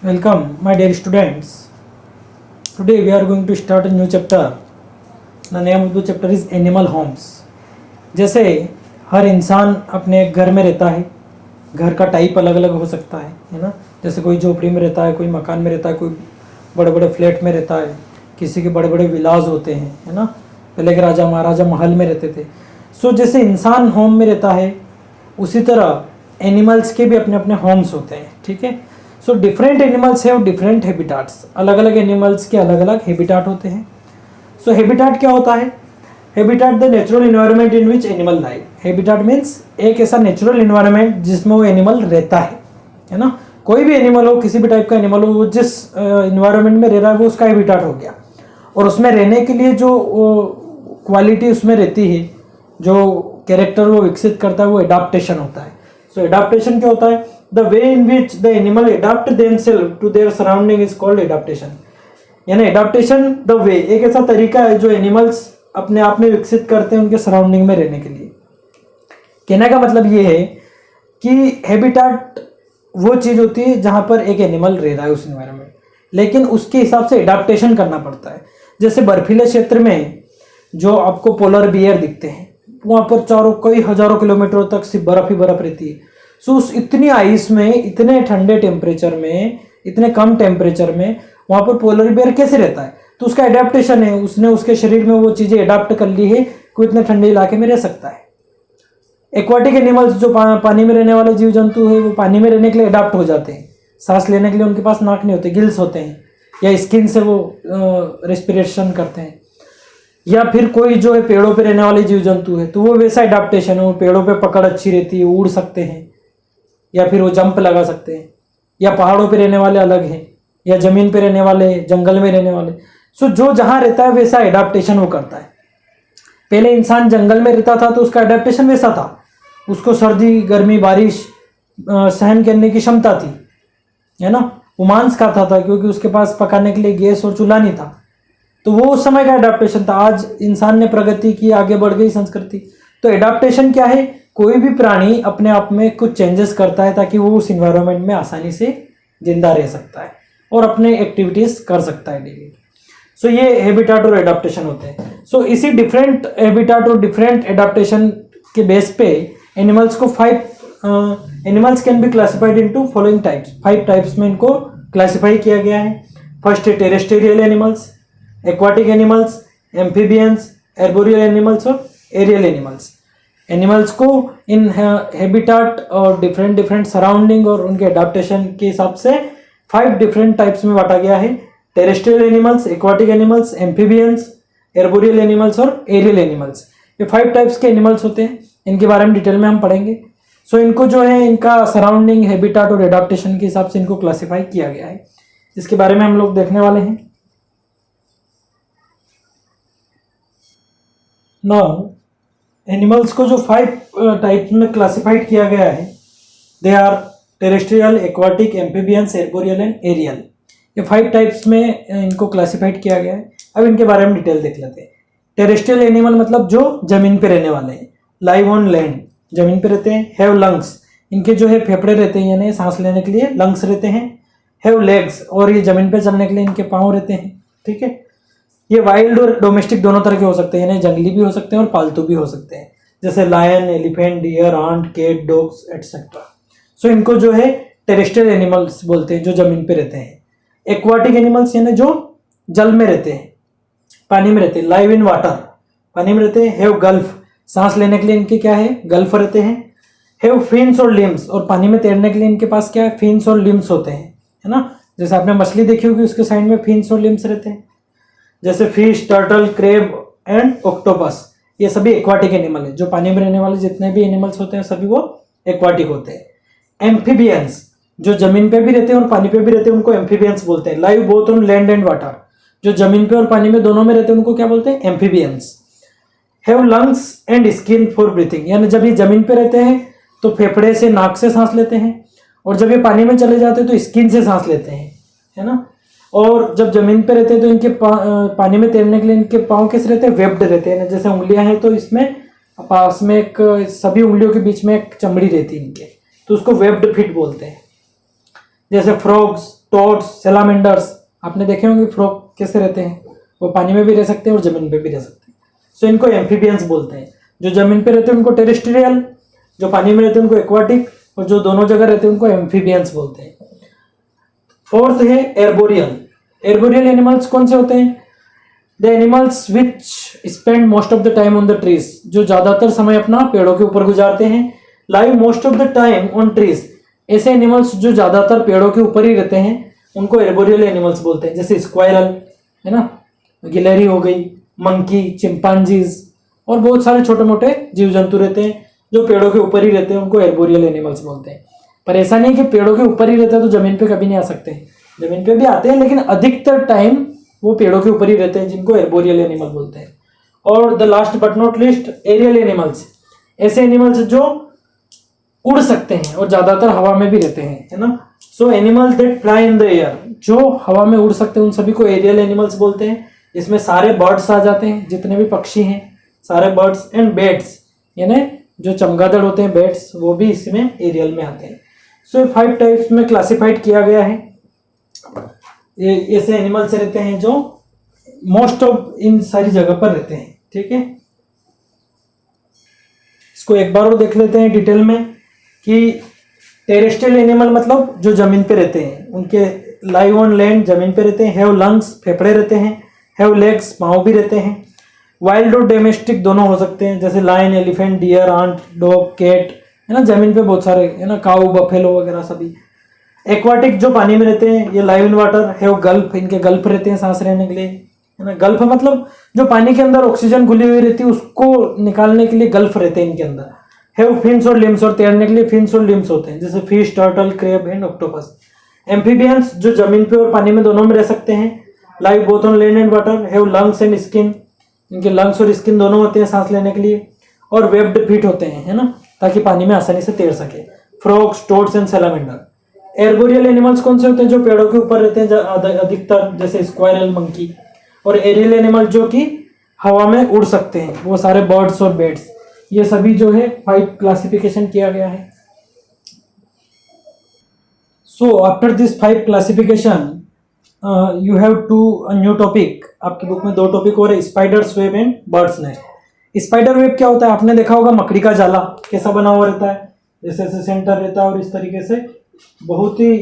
Welcome, my dear students. Today we are going to start a new chapter. The name of the chapter is Animal Homes. जैसे हर इंसान अपने घर में रहता है, घर का टाइप अलग अलग हो सकता है ना। जैसे कोई झोपड़ी में रहता है, कोई मकान में रहता है, कोई बड़े बड़े फ्लैट में रहता है, किसी के बड़े बड़े विलाज होते हैं, है ना। पहले के राजा महाराजा महल में रहते थे। सो जैसे इंसान होम में रहता है, उसी तरह एनिमल्स के भी अपने अपने होम्स होते हैं, ठीक है। So different animals have different habitats, अलग अलग एनिमल्स के अलग अलग हैबिटाट होते हैं। सो हैबिटाट क्या होता है? Habitat the natural environment in which animal live. Habitat means एक ऐसा नेचुरल इन्वायरमेंट जिसमें वो एनिमल रहता है ना। कोई भी एनिमल हो, किसी भी टाइप का एनिमल हो, वो जिस इन्वायरमेंट में रह रहा है वो उसका हैबिटाट हो गया। और उसमें रहने के लिए जो क्वालिटी उसमें रहती है, जो कैरेक्टर वो विकसित करता है, वो एडाप्टेशन होता है। सो एडाप्टेशन क्या होता है? The way in which the animal adapt themselves to their surrounding is called adaptation. यानी एडाप्टेशन द वे एक ऐसा तरीका है जो एनिमल्स अपने आप में विकसित करते हैं उनके सराउंडिंग में रहने के लिए। कहने का मतलब ये है कि हैबिटाट वो चीज़ होती है जहाँ पर एक एनिमल रह रहा है उस एनवायरनमेंट, लेकिन उसके हिसाब से एडाप्टेशन करना पड़ता है। जैसे बर्फीले क्षेत्र में जो आपको पोलर बियर दिखते हैं, वहाँ पर चारों कई हजारों किलोमीटरों तक सिर्फ बर्फ ही बर्फ रहती है। सो उस इतनी आइस में, इतने ठंडे टेम्परेचर में, इतने कम टेम्परेचर में वहाँ पर पोलर बियर कैसे रहता है? तो उसका एडाप्टेशन है, उसने उसके शरीर में वो चीज़ें एडाप्ट कर ली है कि इतने ठंडे इलाके में रह सकता है। एक्वाटिक एनिमल्स जो पानी में रहने वाले जीव जंतु है, वो पानी में रहने के लिए एडाप्ट हो जाते हैं। सांस लेने के लिए उनके पास नाक नहीं होते, गिल्स होते हैं, या स्किन से वो रेस्पिरेशन करते हैं। या फिर कोई जो है पेड़ों पे रहने वाले जीव जंतु है, तो वो वैसा एडाप्टेशन है, वो पेड़ों पे पकड़ अच्छी रहती है, उड़ सकते हैं, या फिर वो जंप लगा सकते हैं। या पहाड़ों पे रहने वाले अलग हैं, या ज़मीन पे रहने वाले, जंगल में रहने वाले। सो जो जहाँ रहता है वैसा एडाप्टेशन वो करता है। पहले इंसान जंगल में रहता था तो उसका एडाप्टेशन वैसा था, उसको सर्दी गर्मी बारिश सहन करने की क्षमता थी, है ना। वो मांस खाता था क्योंकि उसके पास पकाने के लिए गैस और चूल्हा नहीं था, तो वो उस समय का एडाप्टेशन था। आज इंसान ने प्रगति की, आगे बढ़ गई संस्कृति। तो एडाप्टेशन क्या है? कोई भी प्राणी अपने आप में कुछ चेंजेस करता है ताकि वो उस इन्वायरमेंट में आसानी से जिंदा रह सकता है और अपने एक्टिविटीज कर सकता है डेली। सो ये हैबिटाट और एडाप्टेशन होते हैं। सो इसी डिफरेंट हैबिटाट और डिफरेंट एडाप्टेशन के बेस पे एनिमल्स को animals can be classified into following types. 5 types में इनको क्लासिफाई किया गया है। फर्स्ट है terrestrial animals, aquatic animals, amphibians, arboreal animals और एरियल एनिमल्स। एनिमल्स को इन हैबिटाट और डिफरेंट सराउंडिंग और उनके एडाप्टेशन के हिसाब से 5 डिफरेंट टाइप्स में बांटा गया है। Terrestrial animals, aquatic animals, amphibians, arboreal animals और एरियल एनिमल्स। ये 5 टाइप्स के एनिमल्स होते हैं, इनके बारे में डिटेल में हम पढ़ेंगे। सो इनको जो है इनका सराउंडिंग, हैबिटाट और एडाप्टेशन के हिसाब से इनको क्लासिफाई किया गया है, इसके बारे में हम लोग देखने वाले हैं। नाउ एनिमल्स को जो 5 टाइप्स में क्लासिफाइड किया गया है, they are terrestrial, aquatic, amphibians, arboreal and aerial. ये 5 टाइप्स में इनको क्लासिफाइड किया गया है। अब इनके बारे में डिटेल देख लेते हैं। टेरेस्ट्रियल एनिमल मतलब जो जमीन पे रहने वाले हैं, लाइव ऑन लैंड, जमीन पे रहते हैं। हैव लंग्स, इनके जो है फेफड़े रहते हैं, यानी सांस लेने के लिए लंग्स रहते हैं। हैव लेग्स, और ये जमीन पे चलने के लिए इनके पाँव रहते हैं, ठीक है। ये वाइल्ड और डोमेस्टिक दोनों तरह के हो सकते हैं, यानी जंगली भी हो सकते हैं और पालतू भी हो सकते हैं, जैसे lion, elephant, deer, ant, cat, dogs etcetera. So इनको जो है टेरेस्ट्रियल एनिमल्स बोलते हैं, जो जमीन पे रहते हैं। एक्वाटिक एनिमल्स यानी जो जल में रहते हैं, पानी में रहते हैं, लाइव इन वाटर, पानी में रहते हैं। हैव गल्फ, सांस लेने के लिए इनके क्या है, गल्फ रहते हैं। हैव फिन्स और लिम्स, और पानी में तैरने के लिए इनके पास क्या है, फिन्स और लिम्स होते हैं, है ना। जैसे आपने मछली देखी होगी, उसके साइड में फिन्स और लिम्स रहते हैं। जैसे fish, turtle, crab and octopus, ये सभी एक्वाटिक एनिमल है। जो पानी में रहने वाले जितने भी एनिमल्स होते हैं सभी वो एक्वाटिक होते हैं। एम्फीबियंस, जो जमीन पे भी रहते हैं और पानी पे भी रहते हैं, उनको एम्फीबियंस बोलते हैं। Live both on land and water, जो जमीन पे और पानी में दोनों में रहते हैं उनको क्या बोलते हैं, amphibians. Have lungs and skin for breathing, यानी जब ये जमीन पे रहते हैं तो फेफड़े से, नाक से सांस लेते हैं, और जब ये पानी में चले जाते हैं तो स्किन से सांस लेते हैं, है ना। और जब जमीन पे रहते हैं तो इनके पानी में तैरने के लिए इनके पाँव कैसे रहते हैं, वेब्ड रहते हैं। जैसे उंगलियां हैं तो इसमें पास में एक, सभी उंगलियों के बीच में एक चमड़ी रहती है इनके, तो उसको वेब्ड फिट बोलते हैं। जैसे फ्रॉग्स, टोड्स, सैलामेंडर्स। आपने देखे होंगे फ्रॉग कैसे रहते हैं, वो पानी में भी रह सकते हैं और जमीन पे भी रह सकते हैं। सो इनको एम्फीबियंस बोलते हैं। जो जमीन पे रहते हैं उनको टेरेस्ट्रियल, जो पानी में रहते हैं उनको एक्वाटिक, और जो दोनों जगह रहते हैं उनको एम्फीबियंस बोलते हैं। फोर्थ है एर्बोरियल। एर्बोरियल एनिमल्स कौन से होते हैं? The animals which spend most of the time on the trees, जो ज्यादातर समय अपना पेड़ों के ऊपर गुजारते हैं। Live most of the time on trees, ऐसे एनिमल्स जो ज्यादातर पेड़ों के ऊपर ही रहते हैं उनको एर्बोरियल एनिमल्स बोलते हैं। जैसे स्क्वायरल है ना, गिलहरी हो गई, मंकी, चिंपांजीज, और बहुत सारे छोटे मोटे जीव जंतु रहते हैं जो पेड़ों के ऊपर ही रहते हैं, उनको एर्बोरियल एनिमल्स बोलते हैं। पर ऐसा नहीं कि पेड़ों के ऊपर ही रहते हैं तो जमीन पे कभी नहीं आ सकते, जमीन पे भी आते हैं, लेकिन अधिकतर टाइम वो पेड़ों के ऊपर ही रहते हैं, जिनको एर्बोरियल एनिमल बोलते हैं। और the last but not least, aerial animals. ऐसे एनिमल्स जो उड़ सकते हैं और ज्यादातर हवा में भी रहते हैं, है ना। सो animals that fly in the air, जो हवा में उड़ सकते हैं उन सभी को एरियल एनिमल्स बोलते हैं। इसमें सारे बर्ड्स आ जाते हैं, जितने भी पक्षी हैं सारे बर्ड्स, एंड बेड्स, यानी जो चमगादड़ होते हैं बेड्स, वो भी इसमें एरियल में आते हैं। सो 5 टाइप्स में क्लासिफाइड किया गया है। ये ऐसे एनिमल्स रहते हैं जो मोस्ट ऑफ इन सारी जगह पर रहते हैं, ठीक है। इसको एक बार और देख लेते हैं डिटेल में कि टेरेस्ट्रियल एनिमल मतलब जो जमीन पे रहते हैं, उनके लाइव ऑन लैंड, जमीन पे रहते हैं। हैव लंग्स, फेफड़े रहते हैं। हैव लेग्स, पाँव भी रहते हैं। वाइल्ड और डोमेस्टिक दोनों हो सकते हैं, जैसे lion, elephant, deer, ant, dog, cat, है ना, जमीन पे बहुत सारे, है ना, काऊ, बफेलो वगैरह सभी। एक्वाटिक जो पानी में रहते हैं, ये live in water. Have gulf, इनके गल्फ रहते हैं सांस रहने के लिए, है ना। गल्फ मतलब जो पानी के अंदर ऑक्सीजन घुली हुई रहती है उसको निकालने के लिए गल्फ रहते हैं इनके अंदर। हैव फिन्स और लिम्स, और तैरने के लिए फिन्स और लिम्स होते हैं, जैसे fish, turtle, crab and octopus. Amphibians जो जमीन पे और पानी में दोनों में रह सकते हैं, live both on land and water. Have lungs and skin, इनके लंग्स और स्किन दोनों होते हैं सांस लेने के लिए। और वेब्ड फीट होते हैं, है ना, ताकि पानी में आसानी से तैर सके। Frogs, toads and salamander. Arboreal animals कौन से होते हैं? जो पेड़ों के ऊपर रहते हैं अधिकतर, जैसे स्क्वायरल, मंकी। और एरियल एनिमल जो कि हवा में उड़ सकते हैं, वो सारे बर्ड्स और बेड्स। ये सभी जो है 5 क्लासिफिकेशन किया गया है। So after this 5 classification you have 2 new topic. आपकी बुक में 2 टॉपिक और है, spiders web and birds nest. Spider web क्या होता है? आपने देखा होगा मकड़ी का जाला कैसा बना हुआ रहता है, जैसे ऐसे सेंटर रहता है और इस तरीके से बहुत ही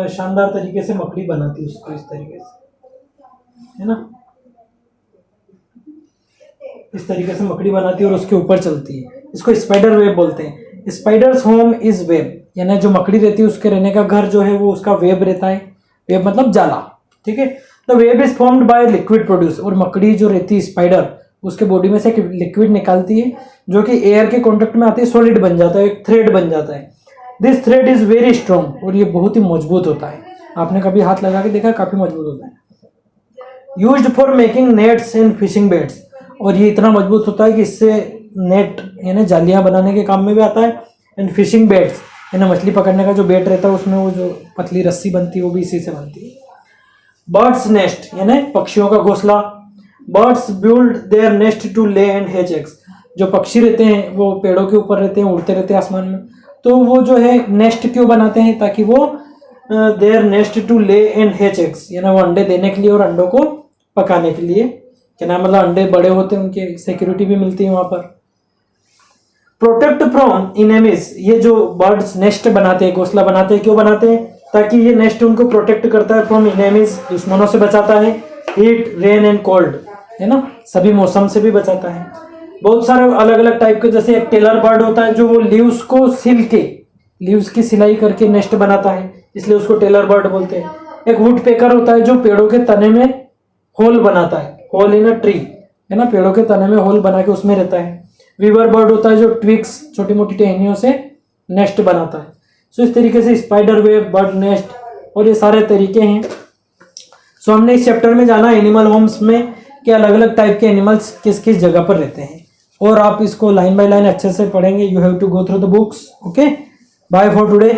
शानदार तरीके से मकड़ी बनाती है उसको, इस तरीके से, है ना, इस तरीके से मकड़ी बनाती है और उसके ऊपर चलती है। इसको स्पाइडर वेब बोलते हैं। स्पाइडर्स होम इज वेब, यानी जो मकड़ी रहती है उसके रहने का घर जो है वो उसका वेब रहता है। वेब मतलब जाला, ठीक है। The web is formed by liquid produce, और मकड़ी जो रहती है स्पाइडर उसके बॉडी में से एक लिक्विड निकालती है जो कि एयर के कांटेक्ट में आती है, सॉलिड बन जाता है, एक थ्रेड बन जाता है। This thread is very strong, और ये बहुत ही मजबूत होता है। आपने कभी हाथ लगा के देखा? काफी मजबूत होता है। Used for making nets and fishing beds, और ये इतना मजबूत होता है कि इससे नेट यानी जालियां बनाने के काम में भी आता है। एंड फिशिंग बेड्स, यानी मछली पकड़ने का जो बेट रहता है उसमें वो जो पतली रस्सी बनती है वो भी इसी से बनती है। बर्ड्स नेस्ट, यानी पक्षियों का घोंसला। Birds build their nest to lay and hatch eggs, जो पक्षी रहते हैं वो पेड़ों के ऊपर रहते हैं, उड़ते रहते हैं आसमान में, तो वो जो है नेस्ट क्यों बनाते हैं? ताकि वो there nest to lay and hatch eggs, यानी वो अंडे देने के लिए और अंडों को पकाने के लिए, क्या नाम, मतलब अंडे बड़े होते हैं, उनके सिक्योरिटी भी मिलती है वहां पर। प्रोटेक्ट फ्रॉम इनेमीज, ये जो बर्ड्स नेस्ट बनाते हैं, घोंसला बनाते हैं, क्यों बनाते हैं? ताकि ये नेस्ट उनको प्रोटेक्ट करता है फ्रॉम इनेमीज, दुश्मनों से बचाता है। हीट, रेन एंड कोल्ड, है ना, सभी मौसम से भी बचाता है। बहुत सारे अलग अलग टाइप के, जैसे एक टेलर बर्ड होता है जो वो लीव्स को सिल के, लीव्स की सिलाई करके नेस्ट बनाता है, इसलिए उसको टेलर बर्ड बोलते हैं। एक वुड पेकर होता है जो पेड़ों के तने में होल बनाता है, होल इन अ ट्री, है ना, पेड़ों के तने में होल बना के उसमें रहता है। वीवर बर्ड होता है जो ट्विग्स, छोटी मोटी टहनियों से नेस्ट बनाता है। सो इस तरीके से स्पाइडर वेब, बर्ड नेस्ट और ये सारे तरीके हैं। सो हमने इस चैप्टर में जाना एनिमल होम्स में कि अलग अलग टाइप के एनिमल्स किस किस जगह पर रहते हैं, और आप इसको लाइन बाय लाइन अच्छे से पढ़ेंगे। You have to go through the books. Okay, bye for today.